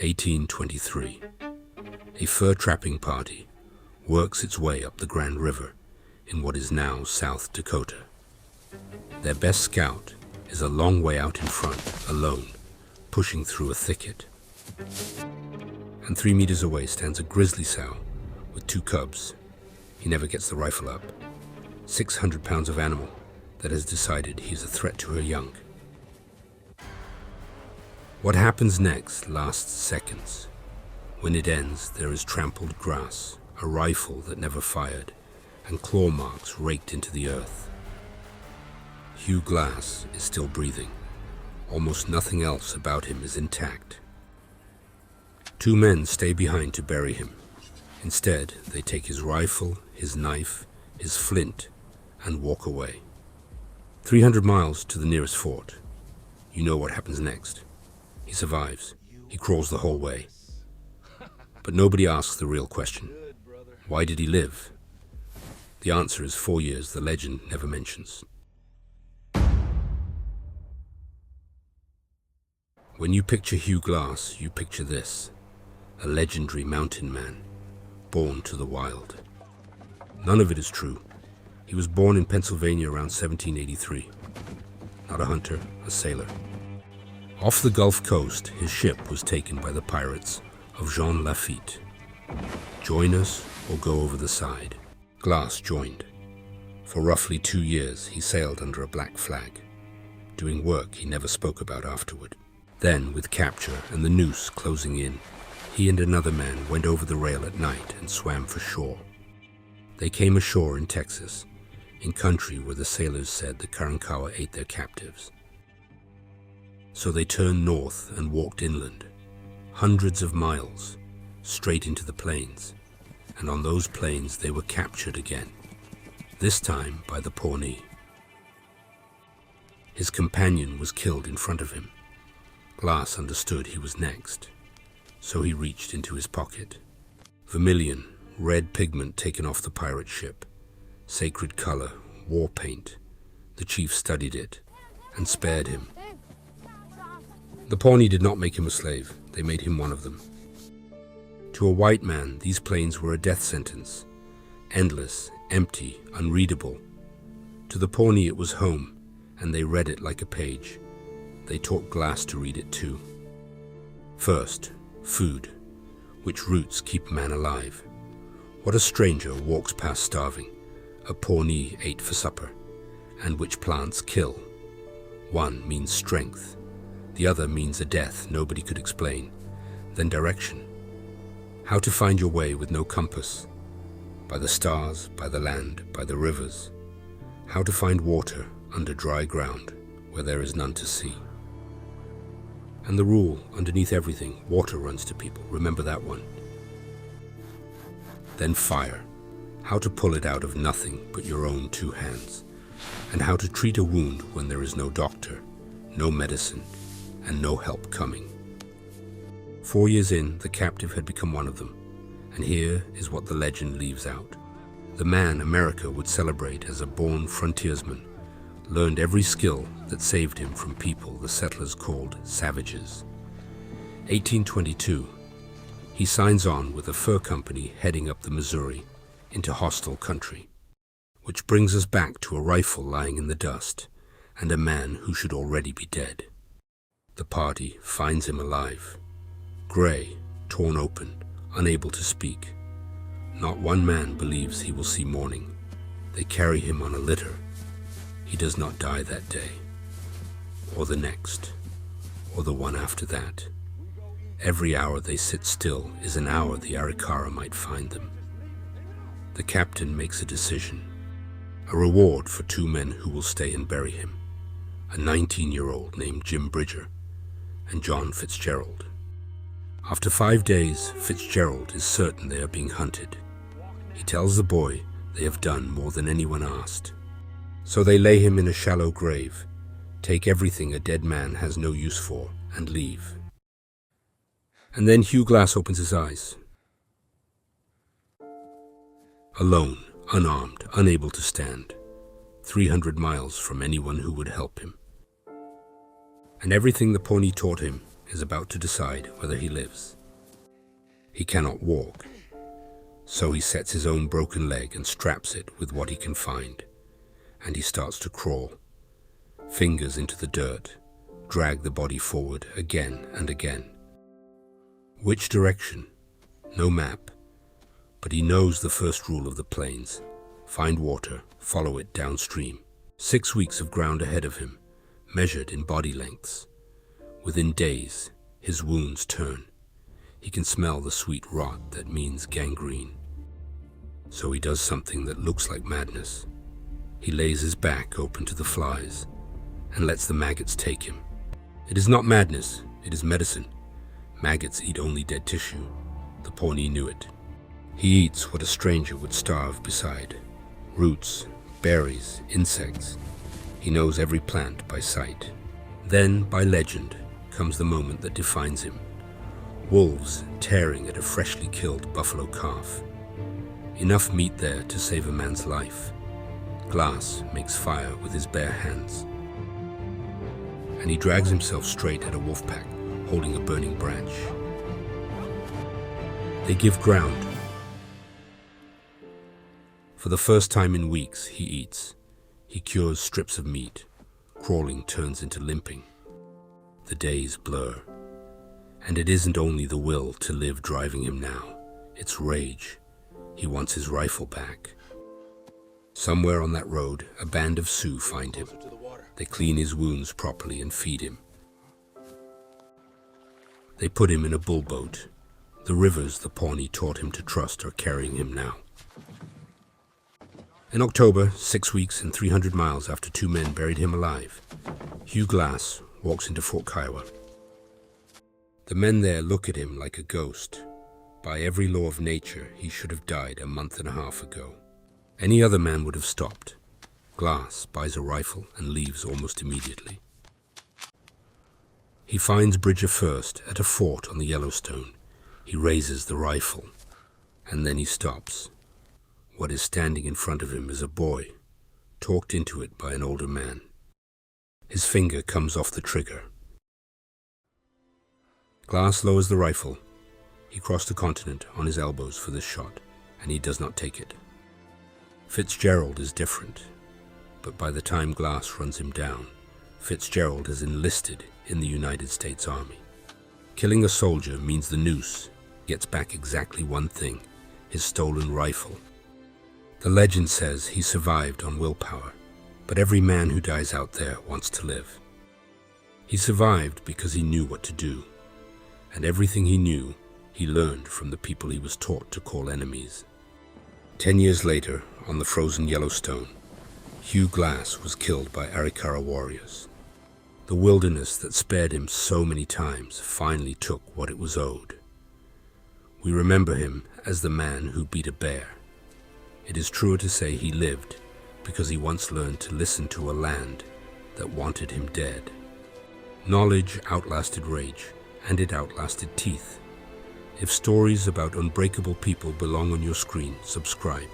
1823. A fur trapping party works its way up the Grand River in what is now South Dakota. Their best scout is a long way out in front, alone, pushing through a thicket. And 3 meters away stands a grizzly sow with 2 cubs. He never gets the rifle up. 600 pounds of animal that has decided he's a threat to her young. What happens next lasts seconds. When it ends, there is trampled grass, a rifle that never fired, and claw marks raked into the earth. Hugh Glass is still breathing. Almost nothing else about him is intact. 2 men stay behind to bury him. Instead, they take his rifle, his knife, his flint, and walk away. 300 miles to the nearest fort. You know what happens next. He survives. He crawls the whole way. But nobody asks the real question. Why did he live? The answer is 4 years the legend never mentions. When you picture Hugh Glass, you picture this: a legendary mountain man, born to the wild. None of it is true. He was born in Pennsylvania around 1783. Not a hunter, a sailor. Off the Gulf Coast, his ship was taken by the pirates of Jean Lafitte. Join us or go over the side. Glass joined. For roughly 2 years, he sailed under a black flag, doing work he never spoke about afterward. Then, with capture and the noose closing in, he and another man went over the rail at night and swam for shore. They came ashore in Texas, in country where the sailors said the Karankawa ate their captives. So they turned north and walked inland, hundreds of miles, straight into the plains. And on those plains they were captured again, this time by the Pawnee. His companion was killed in front of him. Glass understood he was next, so he reached into his pocket. Vermilion, red pigment taken off the pirate ship. Sacred color, war paint. The chief studied it and spared him. The Pawnee did not make him a slave. They made him one of them. To a white man, these plains were a death sentence. Endless, empty, unreadable. To the Pawnee it was home, and they read it like a page. They taught Glass to read it too. First, food. Which roots keep man alive? What a stranger walks past starving? A Pawnee ate for supper. And which plants kill? One means strength. The other means a death nobody could explain. Then direction. How to find your way with no compass. By the stars, by the land, by the rivers. How to find water under dry ground where there is none to see. And the rule, underneath everything, water runs to people. Remember that one. Then fire. How to pull it out of nothing but your own 2 hands. And how to treat a wound when there is no doctor, no medicine, and no help coming. 4 years in, the captive had become one of them. And here is what the legend leaves out. The man America would celebrate as a born frontiersman learned every skill that saved him from people the settlers called savages. 1822, he signs on with a fur company heading up the Missouri into hostile country. Which brings us back to a rifle lying in the dust and a man who should already be dead. The party finds him alive, gray, torn open, unable to speak. Not one man believes he will see morning. They carry him on a litter. He does not die that day, or the next, or the one after that. Every hour they sit still is an hour the Arikara might find them. The captain makes a decision, a reward for 2 men who will stay and bury him, a 19-year-old named Jim Bridger and John Fitzgerald. After 5 days, Fitzgerald is certain they are being hunted. He tells the boy they have done more than anyone asked. So they lay him in a shallow grave, take everything a dead man has no use for, and leave. And then Hugh Glass opens his eyes. Alone, unarmed, unable to stand, 300 miles from anyone who would help him. And everything the Pawnee taught him is about to decide whether he lives. He cannot walk, so he sets his own broken leg and straps it with what he can find, and he starts to crawl. Fingers into the dirt, drag the body forward again and again. Which direction? No map, but he knows the first rule of the plains. Find water, follow it downstream. 6 weeks of ground ahead of him, measured in body lengths. Within days, his wounds turn. He can smell the sweet rot that means gangrene. So he does something that looks like madness. He lays his back open to the flies and lets the maggots take him. It is not madness, it is medicine. Maggots eat only dead tissue. The Pawnee knew it. He eats what a stranger would starve beside. Roots, berries, insects. He knows every plant by sight. Then, by legend, comes the moment that defines him. Wolves tearing at a freshly killed buffalo calf. Enough meat there to save a man's life. Glass makes fire with his bare hands. And he drags himself straight at a wolf pack, holding a burning branch. They give ground. For the first time in weeks, he eats. He cures strips of meat. Crawling turns into limping. The days blur. And it isn't only the will to live driving him now. It's rage. He wants his rifle back. Somewhere on that road, a band of Sioux find him. They clean his wounds properly and feed him. They put him in a bull boat. The rivers the Pawnee taught him to trust are carrying him now. In October, 6 weeks and 300 miles after 2 men buried him alive, Hugh Glass walks into Fort Kiowa. The men there look at him like a ghost. By every law of nature, he should have died a month and a half ago. Any other man would have stopped. Glass buys a rifle and leaves almost immediately. He finds Bridger first at a fort on the Yellowstone. He raises the rifle, and then he stops. What is standing in front of him is a boy, talked into it by an older man. His finger comes off the trigger. Glass lowers the rifle. He crossed the continent on his elbows for this shot, and he does not take it. Fitzgerald is different, but by the time Glass runs him down, Fitzgerald has enlisted in the United States Army. Killing a soldier means the noose gets back exactly one thing, his stolen rifle. The legend says he survived on willpower, but every man who dies out there wants to live. He survived because he knew what to do, and everything he knew, he learned from the people he was taught to call enemies. 10 years later, on the frozen Yellowstone, Hugh Glass was killed by Arikara warriors. The wilderness that spared him so many times finally took what it was owed. We remember him as the man who beat a bear. It is truer to say he lived because he once learned to listen to a land that wanted him dead. Knowledge outlasted rage, and it outlasted teeth. If stories about unbreakable people belong on your screen, subscribe.